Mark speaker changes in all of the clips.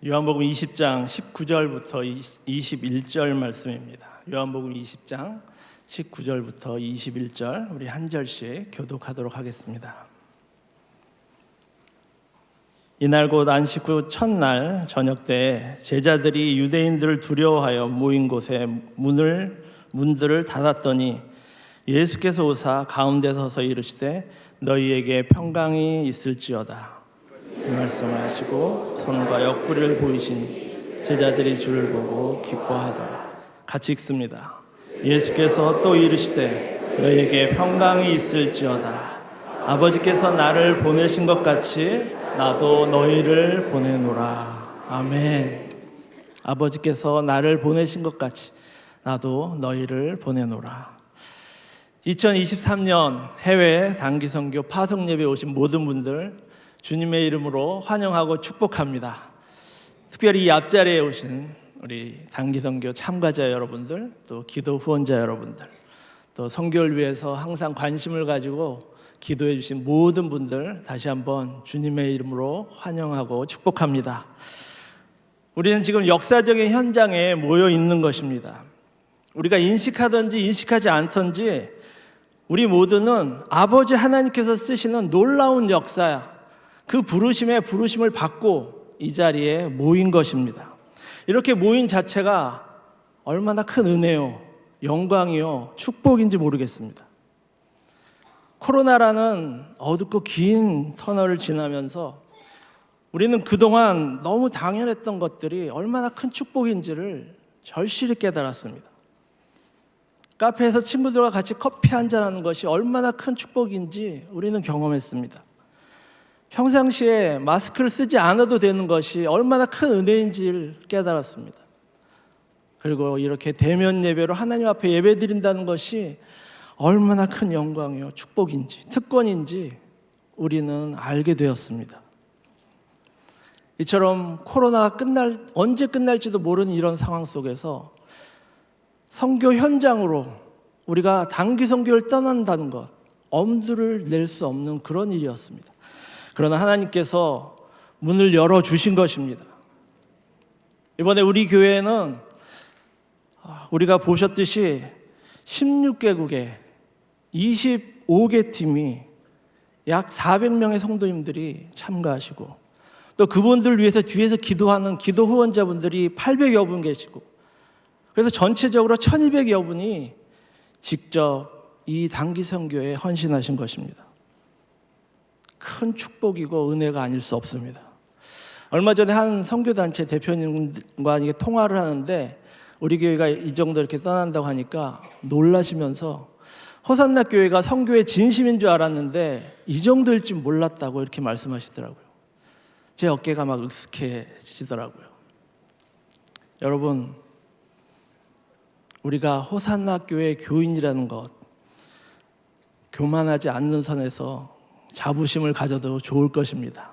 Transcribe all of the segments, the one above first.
Speaker 1: 요한복음 20장 19절부터 21절 말씀입니다. 요한복음 20장 19절부터 21절 우리 한 절씩 교독하도록 하겠습니다. 이날 곧 안식 후 첫날 저녁 때에 제자들이 유대인들을 두려워하여 모인 곳에 문들을 닫았더니 예수께서 오사 가운데 서서 이르시되 너희에게 평강이 있을지어다. 이 말씀을 하시고 손과 옆구리를 보이시니 제자들이 주를 보고 기뻐하더라. 같이 읽습니다. 예수께서 또 이르시되 너희에게 평강이 있을지어다. 아버지께서 나를 보내신 것 같이 나도 너희를 보내노라. 아멘. 아버지께서 나를 보내신 것 같이 나도 너희를 보내노라. 2023년 해외 단기 선교 파송 예배에 오신 모든 분들 주님의 이름으로 환영하고 축복합니다. 특별히 이 앞자리에 오신 우리 단기 선교 참가자 여러분들, 또 기도 후원자 여러분들, 또 선교를 위해서 항상 관심을 가지고 기도해 주신 모든 분들 다시 한번 주님의 이름으로 환영하고 축복합니다. 우리는 지금 역사적인 현장에 모여 있는 것입니다. 우리가 인식하든지 인식하지 않든지 우리 모두는 아버지 하나님께서 쓰시는 놀라운 역사야. 그 부르심을 받고 이 자리에 모인 것입니다. 이렇게 모인 자체가 얼마나 큰 은혜요, 영광이요, 축복인지 모르겠습니다. 코로나라는 어둡고 긴 터널을 지나면서 우리는 그동안 너무 당연했던 것들이 얼마나 큰 축복인지를 절실히 깨달았습니다. 카페에서 친구들과 같이 커피 한잔하는 것이 얼마나 큰 축복인지 우리는 경험했습니다. 평상시에 마스크를 쓰지 않아도 되는 것이 얼마나 큰 은혜인지를 깨달았습니다. 그리고 이렇게 대면 예배로 하나님 앞에 예배 드린다는 것이 얼마나 큰 영광이요, 축복인지, 특권인지 우리는 알게 되었습니다. 이처럼 코로나가 언제 끝날지도 모르는 이런 상황 속에서 선교 현장으로 우리가 단기 선교를 떠난다는 것, 엄두를 낼 수 없는 그런 일이었습니다. 그러나 하나님께서 문을 열어주신 것입니다. 이번에 우리 교회는 우리가 보셨듯이 16개국에 25개 팀이 약 400명의 성도님들이 참가하시고 또 그분들 위해서 뒤에서 기도하는 기도 후원자분들이 800여 분 계시고 그래서 전체적으로 1200여 분이 직접 이 단기 선교에 헌신하신 것입니다. 큰 축복이고 은혜가 아닐 수 없습니다. 얼마 전에 한 선교단체 대표님과 이게 통화를 하는데 우리 교회가 이 정도 이렇게 떠난다고 하니까 놀라시면서 호산나 교회가 선교의 진심인 줄 알았는데 이 정도일 줄 몰랐다고 이렇게 말씀하시더라고요. 제 어깨가 막 으쓱해지더라고요. 여러분, 우리가 호산나 교회 교인이라는 것, 교만하지 않는 선에서 자부심을 가져도 좋을 것입니다.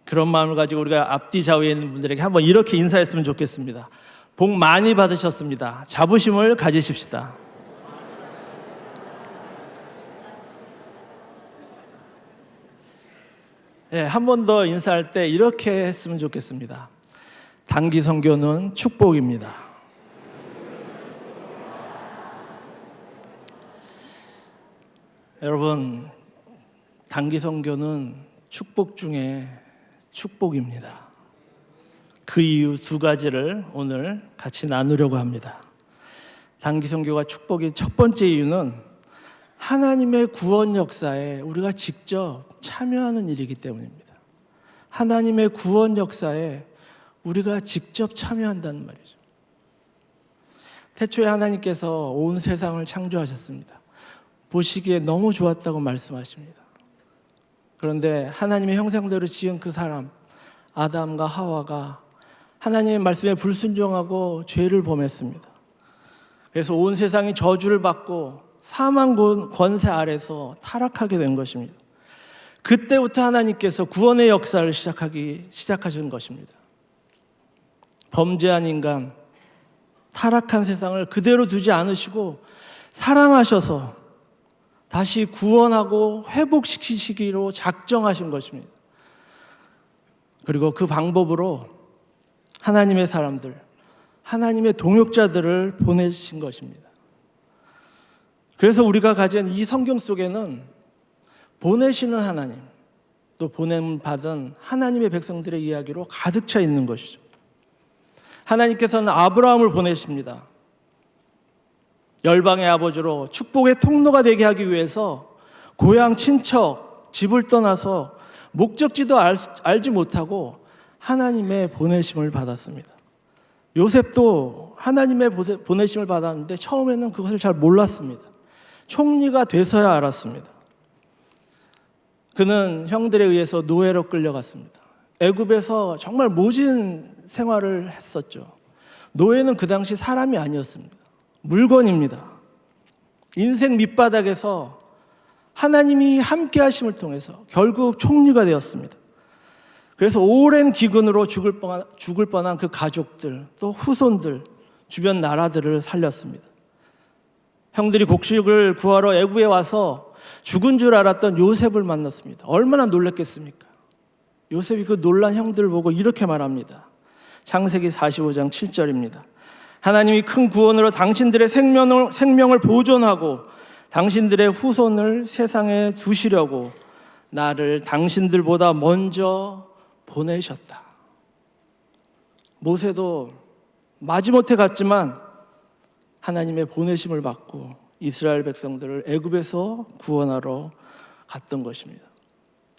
Speaker 1: 그런 마음을 가지고 우리가 앞뒤 좌우에 있는 분들에게 한번 이렇게 인사했으면 좋겠습니다. 복 많이 받으셨습니다. 자부심을 가지십시다. 네, 한 번 더 인사할 때 이렇게 했으면 좋겠습니다. 단기 선교는 축복입니다. 여러분, 단기 선교는 축복 중에 축복입니다. 그 이유 두 가지를 오늘 같이 나누려고 합니다. 단기 선교가 축복의 첫 번째 이유는 하나님의 구원 역사에 우리가 직접 참여하는 일이기 때문입니다. 하나님의 구원 역사에 우리가 직접 참여한다는 말이죠. 태초에 하나님께서 온 세상을 창조하셨습니다. 보시기에 너무 좋았다고 말씀하십니다. 그런데 하나님의 형상대로 지은 그 사람 아담과 하와가 하나님의 말씀에 불순종하고 죄를 범했습니다. 그래서 온 세상이 저주를 받고 사망 권세 아래서 타락하게 된 것입니다. 그때부터 하나님께서 구원의 역사를 시작하신 것입니다. 범죄한 인간, 타락한 세상을 그대로 두지 않으시고 사랑하셔서 다시 구원하고 회복시키시기로 작정하신 것입니다. 그리고 그 방법으로 하나님의 사람들, 하나님의 동역자들을 보내신 것입니다. 그래서 우리가 가진 이 성경 속에는 보내시는 하나님, 또 보냄받은 하나님의 백성들의 이야기로 가득 차 있는 것이죠. 하나님께서는 아브라함을 보내십니다. 열방의 아버지로 축복의 통로가 되게 하기 위해서 고향 친척, 집을 떠나서 목적지도 알지 못하고 하나님의 보내심을 받았습니다. 요셉도 하나님의 보내심을 받았는데 처음에는 그것을 잘 몰랐습니다. 총리가 돼서야 알았습니다. 그는 형들에 의해서 노예로 끌려갔습니다. 애굽에서 정말 모진 생활을 했었죠. 노예는 그 당시 사람이 아니었습니다. 물건입니다. 인생 밑바닥에서 하나님이 함께 하심을 통해서 결국 총리가 되었습니다. 그래서 오랜 기근으로 죽을 뻔한 그 가족들, 또 후손들, 주변 나라들을 살렸습니다. 형들이 곡식을 구하러 애굽에 와서 죽은 줄 알았던 요셉을 만났습니다. 얼마나 놀랐겠습니까? 요셉이 그 놀란 형들을 보고 이렇게 말합니다. 창세기 45장 7절입니다. 하나님이 큰 구원으로 당신들의 생명을 보존하고 당신들의 후손을 세상에 두시려고 나를 당신들보다 먼저 보내셨다. 모세도 마지못해 갔지만 하나님의 보내심을 받고 이스라엘 백성들을 애굽에서 구원하러 갔던 것입니다.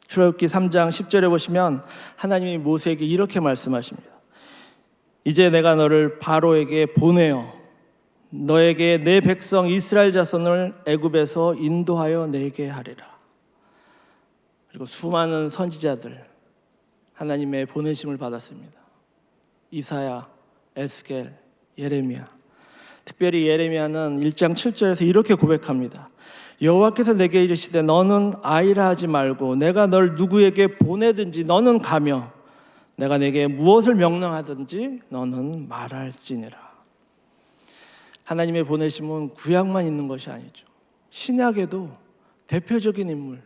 Speaker 1: 출애굽기 3장 10절에 보시면 하나님이 모세에게 이렇게 말씀하십니다. 이제 내가 너를 바로에게 보내어 너에게 내 백성 이스라엘 자손을 애굽에서 인도하여 내게 하리라. 그리고 수많은 선지자들 하나님의 보내심을 받았습니다. 이사야, 에스겔, 예레미야. 특별히 예레미야는 1장 7절에서 이렇게 고백합니다. 여호와께서 내게 이르시되 너는 아이라 하지 말고 내가 널 누구에게 보내든지 너는 가며 내가 내게 무엇을 명령하든지 너는 말할지니라. 하나님의 보내심은 구약만 있는 것이 아니죠. 신약에도 대표적인 인물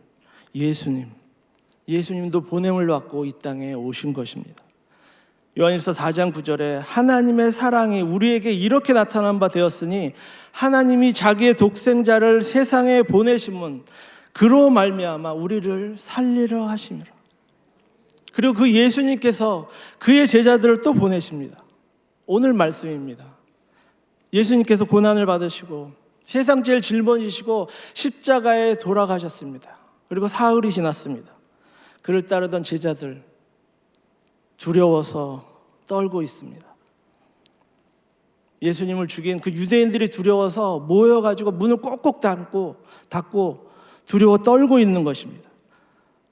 Speaker 1: 예수님도 보냄을 받고 이 땅에 오신 것입니다. 요한일서 4장 9절에 하나님의 사랑이 우리에게 이렇게 나타난 바 되었으니 하나님이 자기의 독생자를 세상에 보내심은 그로 말미암아 우리를 살리려 하심이라. 그리고 그 예수님께서 그의 제자들을 또 보내십니다. 오늘 말씀입니다. 예수님께서 고난을 받으시고 세상 제일 짊어지시고 십자가에 돌아가셨습니다. 그리고 사흘이 지났습니다. 그를 따르던 제자들 두려워서 떨고 있습니다. 예수님을 죽인 그 유대인들이 두려워서 모여가지고 문을 꼭꼭 닫고 두려워 떨고 있는 것입니다.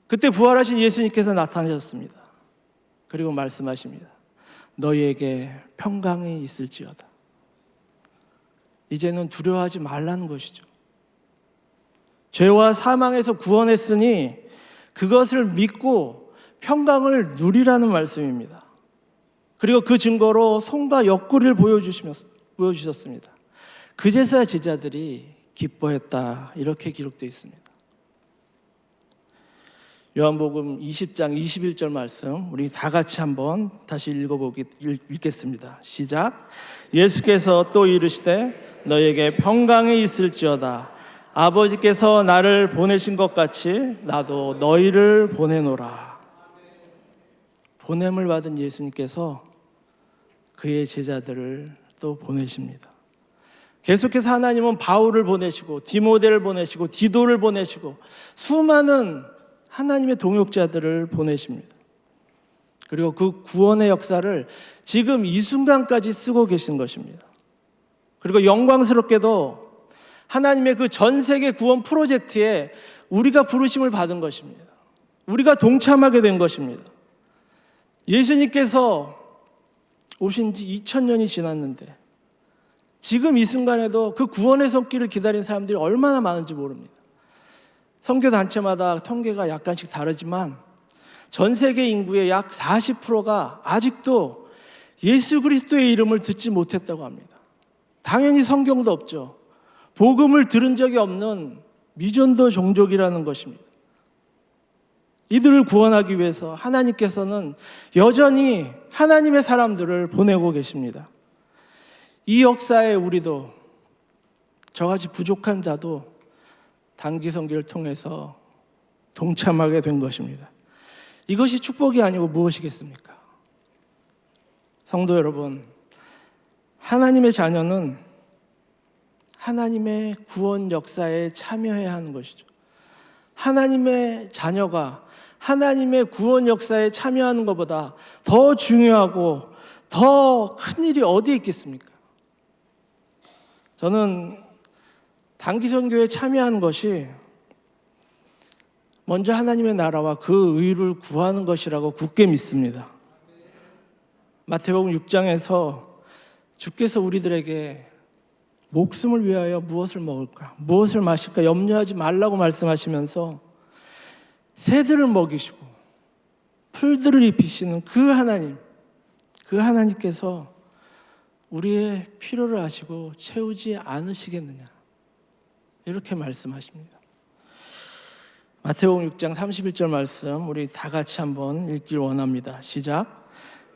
Speaker 1: 그때 부활하신 예수님께서 나타나셨습니다. 그리고 말씀하십니다. 너희에게 평강이 있을지어다. 이제는 두려워하지 말라는 것이죠. 죄와 사망에서 구원했으니 그것을 믿고 평강을 누리라는 말씀입니다. 그리고 그 증거로 손과 옆구리를 보여주셨습니다. 그제서야 제자들이 기뻐했다 이렇게 기록되어 있습니다. 요한복음 20장 21절 말씀 우리 다 같이 한번 다시 읽겠습니다. 시작. 예수께서 또 이르시되 너에게 평강이 있을지어다. 아버지께서 나를 보내신 것 같이 나도 너희를 보내노라. 보냄을 받은 예수님께서 그의 제자들을 또 보내십니다. 계속해서 하나님은 바울을 보내시고 디모데를 보내시고 디도를 보내시고 수많은 하나님의 동역자들을 보내십니다. 그리고 그 구원의 역사를 지금 이 순간까지 쓰고 계신 것입니다. 그리고 영광스럽게도 하나님의 그 전 세계 구원 프로젝트에 우리가 부르심을 받은 것입니다. 우리가 동참하게 된 것입니다. 예수님께서 오신 지 2000년이 지났는데 지금 이 순간에도 그 구원의 손길을 기다리는 사람들이 얼마나 많은지 모릅니다. 선교단체마다 통계가 약간씩 다르지만 전 세계 인구의 약 40%가 아직도 예수 그리스도의 이름을 듣지 못했다고 합니다. 당연히 성경도 없죠. 복음을 들은 적이 없는 미전도 종족이라는 것입니다. 이들을 구원하기 위해서 하나님께서는 여전히 하나님의 사람들을 보내고 계십니다. 이 역사에 우리도 저같이 부족한 자도 단기 선교를 통해서 동참하게 된 것입니다. 이것이 축복이 아니고 무엇이겠습니까? 성도 여러분, 하나님의 자녀는 하나님의 구원 역사에 참여해야 하는 것이죠. 하나님의 자녀가 하나님의 구원 역사에 참여하는 것보다 더 중요하고 더 큰 일이 어디에 있겠습니까? 저는 단기 선교에 참여하는 것이 먼저 하나님의 나라와 그 의를 구하는 것이라고 굳게 믿습니다. 마태복음 6장에서 주께서 우리들에게 목숨을 위하여 무엇을 먹을까, 무엇을 마실까 염려하지 말라고 말씀하시면서 새들을 먹이시고 풀들을 입히시는 그 하나님께서 우리의 필요를 아시고 채우지 않으시겠느냐, 이렇게 말씀하십니다. 마태복음 6장 31절 말씀 우리 다 같이 한번 읽길 원합니다. 시작.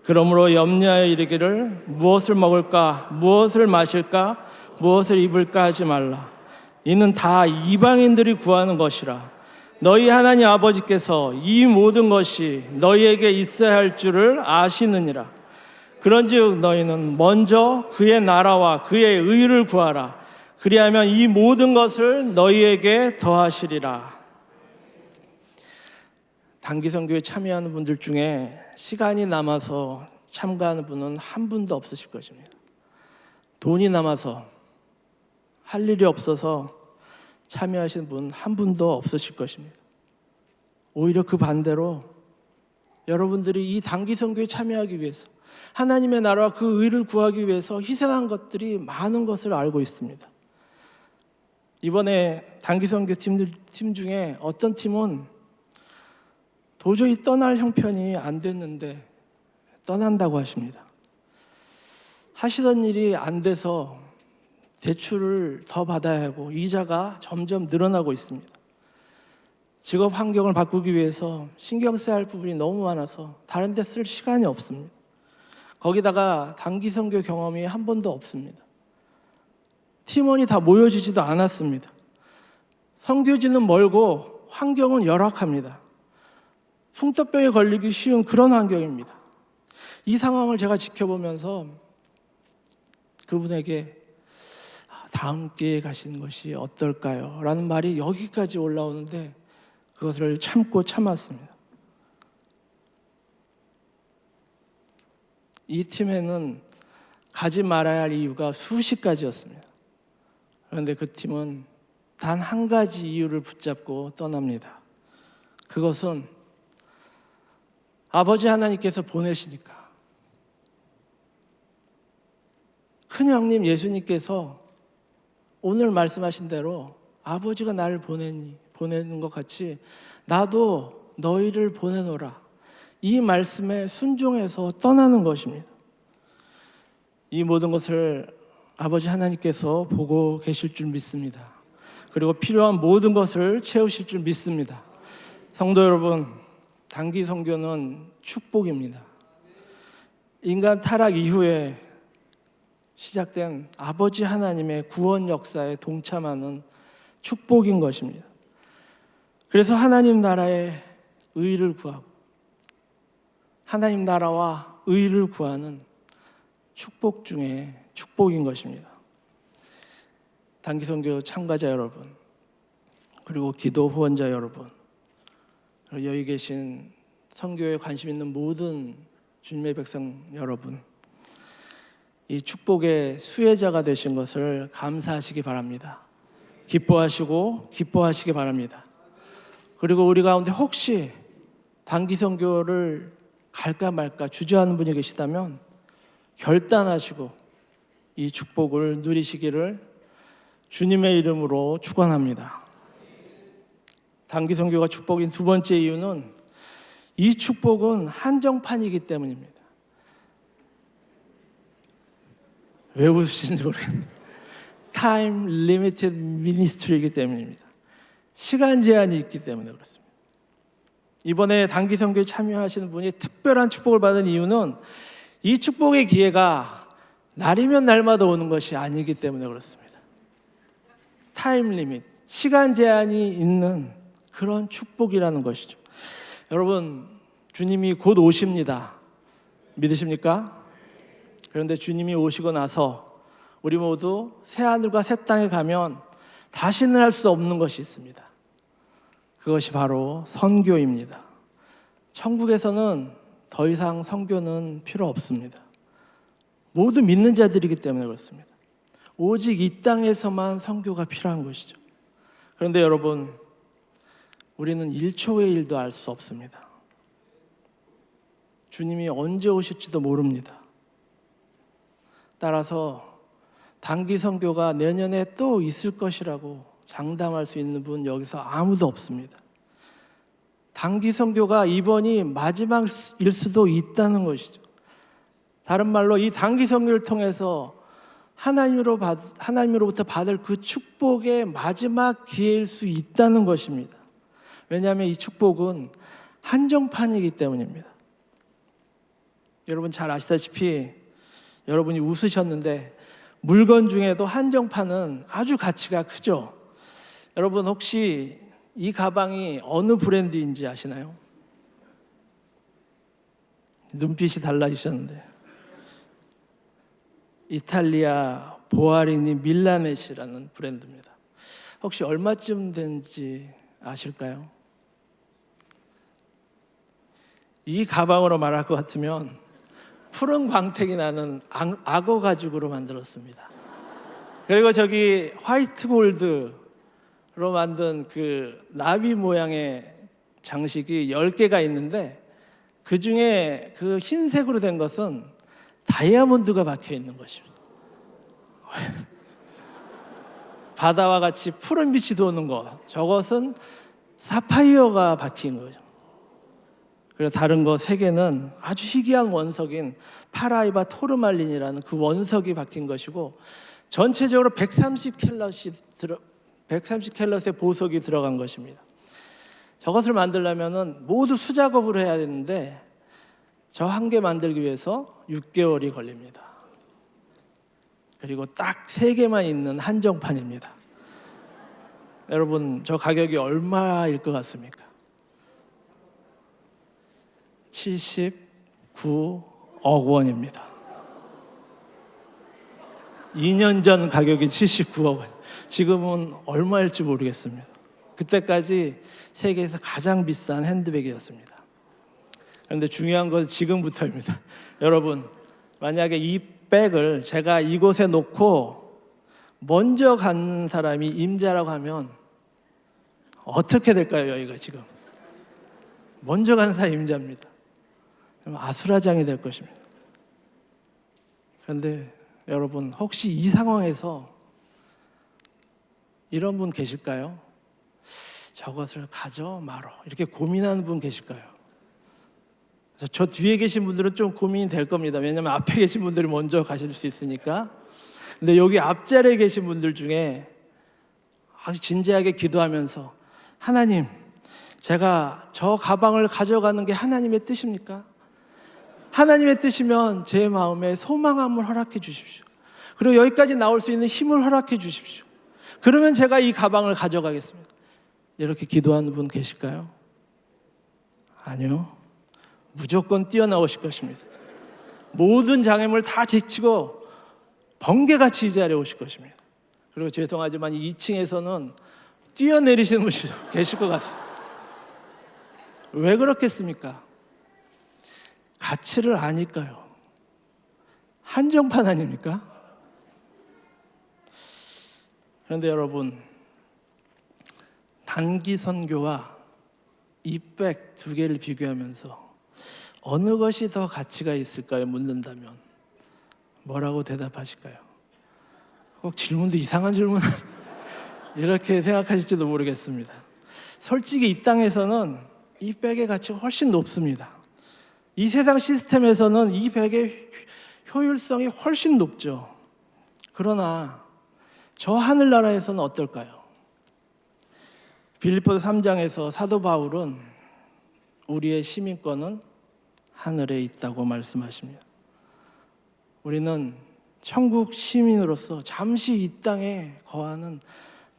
Speaker 1: 그러므로 염려하여 이르기를 무엇을 먹을까, 무엇을 마실까, 무엇을 입을까 하지 말라. 이는 다 이방인들이 구하는 것이라. 너희 하나님 아버지께서 이 모든 것이 너희에게 있어야 할 줄을 아시느니라. 그런즉 너희는 먼저 그의 나라와 그의 의를 구하라. 그리하면 이 모든 것을 너희에게 더하시리라. 단기 선교에 참여하는 분들 중에 시간이 남아서 참가하는 분은 한 분도 없으실 것입니다. 돈이 남아서 할 일이 없어서 참여하시는 분 한 분도 없으실 것입니다. 오히려 그 반대로 여러분들이 이 단기 선교에 참여하기 위해서 하나님의 나라와 그 의를 구하기 위해서 희생한 것들이 많은 것을 알고 있습니다. 이번에 단기 선교 팀 중에 어떤 팀은 도저히 떠날 형편이 안 됐는데 떠난다고 하십니다. 하시던 일이 안 돼서 대출을 더 받아야 하고 이자가 점점 늘어나고 있습니다. 직업 환경을 바꾸기 위해서 신경 써야 할 부분이 너무 많아서 다른 데 쓸 시간이 없습니다. 거기다가 단기 선교 경험이 한 번도 없습니다. 팀원이 다 모여지지도 않았습니다. 선교지는 멀고 환경은 열악합니다. 풍토병에 걸리기 쉬운 그런 환경입니다. 이 상황을 제가 지켜보면서 그분에게 다음 기회에 가시는 것이 어떨까요? 라는 말이 여기까지 올라오는데 그것을 참고 참았습니다. 이 팀에는 가지 말아야 할 이유가 수십 가지였습니다. 그런데 그 팀은 단 한 가지 이유를 붙잡고 떠납니다. 그것은 아버지 하나님께서 보내시니까, 큰형님 예수님께서 오늘 말씀하신 대로 아버지가 나를 보내는 것 같이 나도 너희를 보내노라, 이 말씀에 순종해서 떠나는 것입니다. 이 모든 것을 아버지 하나님께서 보고 계실 줄 믿습니다. 그리고 필요한 모든 것을 채우실 줄 믿습니다. 성도 여러분, 단기 선교는 축복입니다. 인간 타락 이후에 시작된 아버지 하나님의 구원 역사에 동참하는 축복인 것입니다. 그래서 하나님 나라의 의를 구하고 하나님 나라와 의를 구하는 축복 중에 축복인 것입니다. 단기 선교 참가자 여러분, 그리고 기도 후원자 여러분, 그리고 여기 계신 선교에 관심 있는 모든 주님의 백성 여러분, 이 축복의 수혜자가 되신 것을 감사하시기 바랍니다. 기뻐하시기 바랍니다. 그리고 우리 가운데 혹시 단기 선교를 갈까 말까 주저하는 분이 계시다면 결단하시고 이 축복을 누리시기를 주님의 이름으로 축원합니다. 단기 선교가 축복인 두 번째 이유는 이 축복은 한정판이기 때문입니다. 왜 웃으시는지 모르겠네요. Time Limited Ministry이기 때문입니다. 시간 제한이 있기 때문에 그렇습니다. 이번에 단기 선교에 참여하시는 분이 특별한 축복을 받은 이유는 이 축복의 기회가 날이면 날마다 오는 것이 아니기 때문에 그렇습니다. 타임 리밋, 시간 제한이 있는 그런 축복이라는 것이죠. 여러분, 주님이 곧 오십니다. 믿으십니까? 그런데 주님이 오시고 나서 우리 모두 새하늘과 새 땅에 가면 다시는 할 수 없는 것이 있습니다. 그것이 바로 선교입니다. 천국에서는 더 이상 선교는 필요 없습니다. 모두 믿는 자들이기 때문에 그렇습니다. 오직 이 땅에서만 선교가 필요한 것이죠. 그런데 여러분, 우리는 1초의 일도 알 수 없습니다. 주님이 언제 오실지도 모릅니다. 따라서 단기 선교가 내년에 또 있을 것이라고 장담할 수 있는 분 여기서 아무도 없습니다. 단기 선교가 이번이 마지막일 수도 있다는 것이죠. 다른 말로 이 단기 선교를 통해서 하나님으로부터 받을 그 축복의 마지막 기회일 수 있다는 것입니다. 왜냐하면 이 축복은 한정판이기 때문입니다. 여러분 잘 아시다시피 여러분이 웃으셨는데 물건 중에도 한정판은 아주 가치가 크죠. 여러분 혹시 이 가방이 어느 브랜드인지 아시나요? 눈빛이 달라지셨는데 이탈리아 보아리니 밀라넷이라는 브랜드입니다. 혹시 얼마쯤 된지 아실까요? 이 가방으로 말할 것 같으면 푸른 광택이 나는 악어 가죽으로 만들었습니다. 그리고 저기 화이트 골드로 만든 그 나비 모양의 장식이 10개가 있는데 그 중에 그 흰색으로 된 것은 다이아몬드가 박혀 있는 것입니다. 바다와 같이 푸른 빛이 도는 것, 저것은 사파이어가 박힌 거죠. 그리고 다른 거 3개는 아주 희귀한 원석인 파라이바 토르말린이라는 그 원석이 박힌 것이고 전체적으로 130캘럿의 보석이 들어간 것입니다. 저것을 만들려면 모두 수작업을 해야 되는데 저 한 개 만들기 위해서 6개월이 걸립니다. 그리고 딱 3개만 있는 한정판입니다. 여러분, 저 가격이 얼마일 것 같습니까? 79억 원입니다. 2년 전 가격이 79억 원. 지금은 얼마일지 모르겠습니다. 그때까지 세계에서 가장 비싼 핸드백이었습니다. 그런데 중요한 건 지금부터입니다. 여러분, 만약에 이 백을 제가 이곳에 놓고 먼저 간 사람이 임자라고 하면 어떻게 될까요? 여기가 지금 먼저 간 사람이 임자입니다. 아수라장이 될 것입니다. 그런데 여러분, 혹시 이 상황에서 이런 분 계실까요? 저것을 가져 말어 이렇게 고민하는 분 계실까요? 저 뒤에 계신 분들은 좀 고민이 될 겁니다. 왜냐하면 앞에 계신 분들이 먼저 가실 수 있으니까. 근데 여기 앞자리에 계신 분들 중에 아주 진지하게 기도하면서 하나님, 제가 저 가방을 가져가는 게 하나님의 뜻입니까? 하나님의 뜻이면 제 마음에 소망함을 허락해 주십시오. 그리고 여기까지 나올 수 있는 힘을 허락해 주십시오. 그러면 제가 이 가방을 가져가겠습니다. 이렇게 기도하는 분 계실까요? 아니요. 무조건 뛰어나오실 것입니다. 모든 장애물을 다 제치고 번개같이 이 자리에 오실 것입니다. 그리고 죄송하지만 2층에서는 뛰어내리시는 분이 계실 것 같습니다. 왜 그렇겠습니까? 가치를 아니까요. 한정판 아닙니까? 그런데 여러분, 단기 선교와 이 백 2개를 비교하면서 어느 것이 더 가치가 있을까요? 묻는다면 뭐라고 대답하실까요? 꼭 질문도 이상한 질문 이렇게 생각하실지도 모르겠습니다. 솔직히 이 땅에서는 이 백의 가치가 훨씬 높습니다. 이 세상 시스템에서는 이 백의 효율성이 훨씬 높죠. 그러나 저 하늘나라에서는 어떨까요? 빌립보서 3장에서 사도 바울은 우리의 시민권은 하늘에 있다고 말씀하십니다. 우리는 천국 시민으로서 잠시 이 땅에 거하는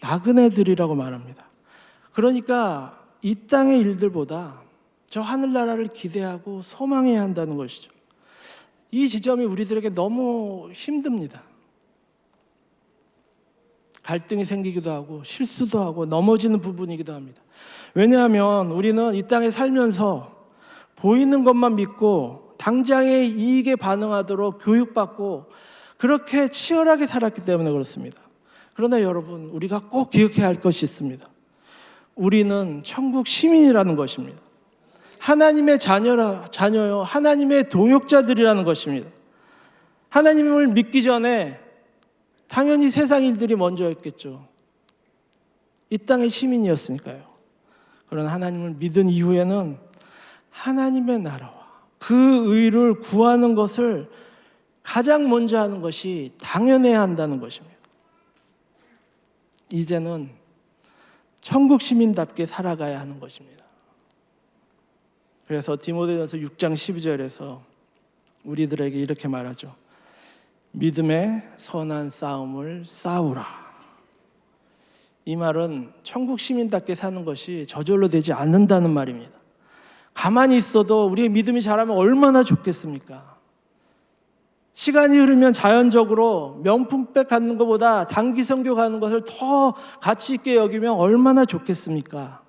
Speaker 1: 나그네들이라고 말합니다. 그러니까 이 땅의 일들보다 저 하늘나라를 기대하고 소망해야 한다는 것이죠. 이 지점이 우리들에게 너무 힘듭니다. 갈등이 생기기도 하고 실수도 하고 넘어지는 부분이기도 합니다. 왜냐하면 우리는 이 땅에 살면서 보이는 것만 믿고 당장의 이익에 반응하도록 교육받고 그렇게 치열하게 살았기 때문에 그렇습니다. 그러나 여러분, 우리가 꼭 기억해야 할 것이 있습니다. 우리는 천국 시민이라는 것입니다. 하나님의 자녀요, 하나님의 동역자들이라는 것입니다. 하나님을 믿기 전에 당연히 세상 일들이 먼저였겠죠. 이 땅의 시민이었으니까요. 그러나 하나님을 믿은 이후에는 하나님의 나라와 그 의를 구하는 것을 가장 먼저 하는 것이 당연해야 한다는 것입니다. 이제는 천국 시민답게 살아가야 하는 것입니다. 그래서 디모데전서 6장 12절에서 우리들에게 이렇게 말하죠. 믿음의 선한 싸움을 싸우라. 이 말은 천국 시민답게 사는 것이 저절로 되지 않는다는 말입니다. 가만히 있어도 우리의 믿음이 자라면 얼마나 좋겠습니까? 시간이 흐르면 자연적으로 명품백 갖는 것보다 단기 선교 가는 것을 더 가치 있게 여기면 얼마나 좋겠습니까?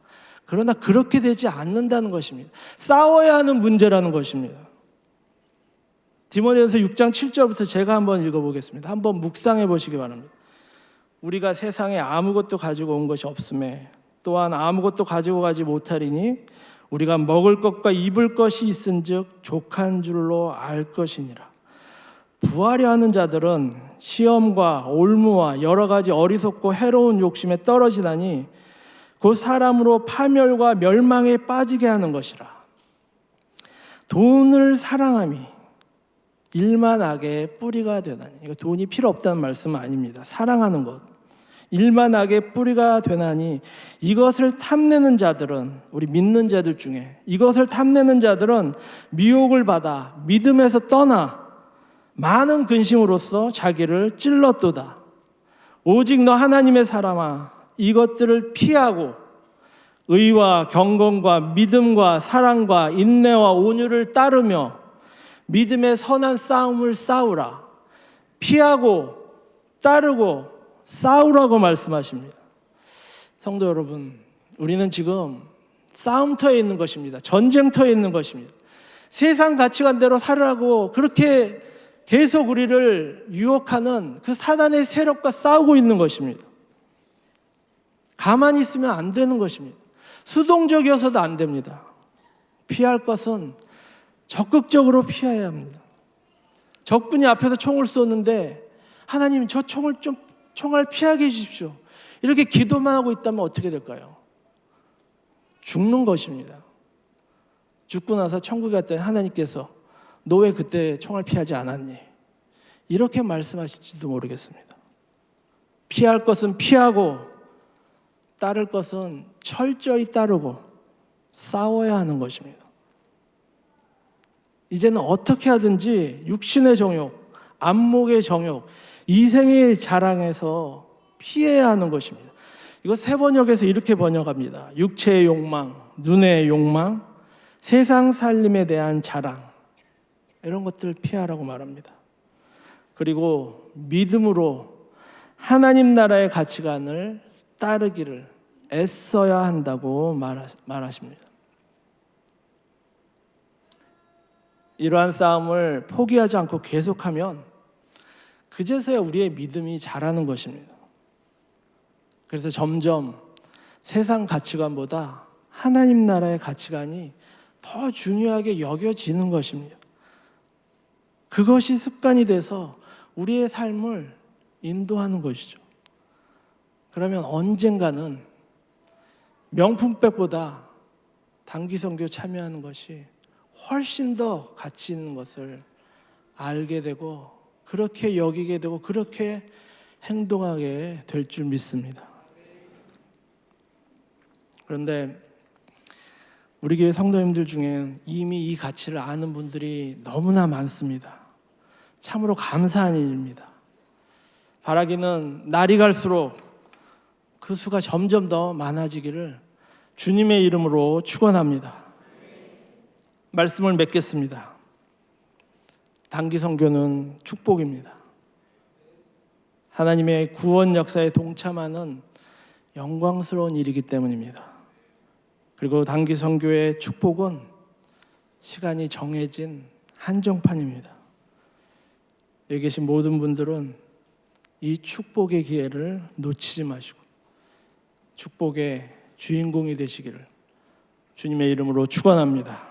Speaker 1: 그러나 그렇게 되지 않는다는 것입니다. 싸워야 하는 문제라는 것입니다. 디모데전서 6장 7절부터 제가 한번 읽어보겠습니다. 한번 묵상해 보시기 바랍니다. 우리가 세상에 아무것도 가지고 온 것이 없음에 또한 아무것도 가지고 가지 못하리니 우리가 먹을 것과 입을 것이 있은즉 족한 줄로 알 것이니라. 부하려 하는 자들은 시험과 올무와 여러 가지 어리석고 해로운 욕심에 떨어지다니 그 사람으로 파멸과 멸망에 빠지게 하는 것이라. 돈을 사랑함이 일만 악의 뿌리가 되나니. 이거 돈이 필요 없다는 말씀은 아닙니다. 사랑하는 것, 일만 악의 뿌리가 되나니 이것을 탐내는 자들은, 우리 믿는 자들 중에 이것을 탐내는 자들은 미혹을 받아 믿음에서 떠나 많은 근심으로써 자기를 찔렀도다. 오직 너 하나님의 사람아, 이것들을 피하고 의와 경건과 믿음과 사랑과 인내와 온유를 따르며 믿음의 선한 싸움을 싸우라. 피하고 따르고 싸우라고 말씀하십니다. 성도 여러분, 우리는 지금 싸움터에 있는 것입니다. 전쟁터에 있는 것입니다. 세상 가치관대로 살으라고 그렇게 계속 우리를 유혹하는 그 사단의 세력과 싸우고 있는 것입니다. 가만히 있으면 안 되는 것입니다. 수동적이어서도 안 됩니다. 피할 것은 적극적으로 피해야 합니다. 적군이 앞에서 총을 쏘는데 하나님 저 총알 피하게 해주십시오. 이렇게 기도만 하고 있다면 어떻게 될까요? 죽는 것입니다. 죽고 나서 천국에 갔더니 하나님께서 너 왜 그때 총알 피하지 않았니? 이렇게 말씀하실지도 모르겠습니다. 피할 것은 피하고 따를 것은 철저히 따르고 싸워야 하는 것입니다. 이제는 어떻게 하든지 육신의 정욕, 안목의 정욕, 이생의 자랑에서 피해야 하는 것입니다. 이거 새 번역에서 이렇게 번역합니다. 육체의 욕망, 눈의 욕망, 세상 살림에 대한 자랑, 이런 것들을 피하라고 말합니다. 그리고 믿음으로 하나님 나라의 가치관을 따르기를 애써야 한다고 말하십니다. 이러한 싸움을 포기하지 않고 계속하면 그제서야 우리의 믿음이 자라는 것입니다. 그래서 점점 세상 가치관보다 하나님 나라의 가치관이 더 중요하게 여겨지는 것입니다. 그것이 습관이 돼서 우리의 삶을 인도하는 것이죠. 그러면 언젠가는 명품백보다 단기 선교 참여하는 것이 훨씬 더 가치 있는 것을 알게 되고 그렇게 여기게 되고 그렇게 행동하게 될 줄 믿습니다. 그런데 우리 교회 성도님들 중에 이미 이 가치를 아는 분들이 너무나 많습니다. 참으로 감사한 일입니다. 바라기는 날이 갈수록 그 수가 점점 더 많아지기를 주님의 이름으로 축원합니다. 말씀을 맺겠습니다. 단기 선교는 축복입니다. 하나님의 구원 역사에 동참하는 영광스러운 일이기 때문입니다. 그리고 단기 선교의 축복은 시간이 정해진 한정판입니다. 여기 계신 모든 분들은 이 축복의 기회를 놓치지 마시고 축복의 주인공이 되시기를 주님의 이름으로 축원합니다.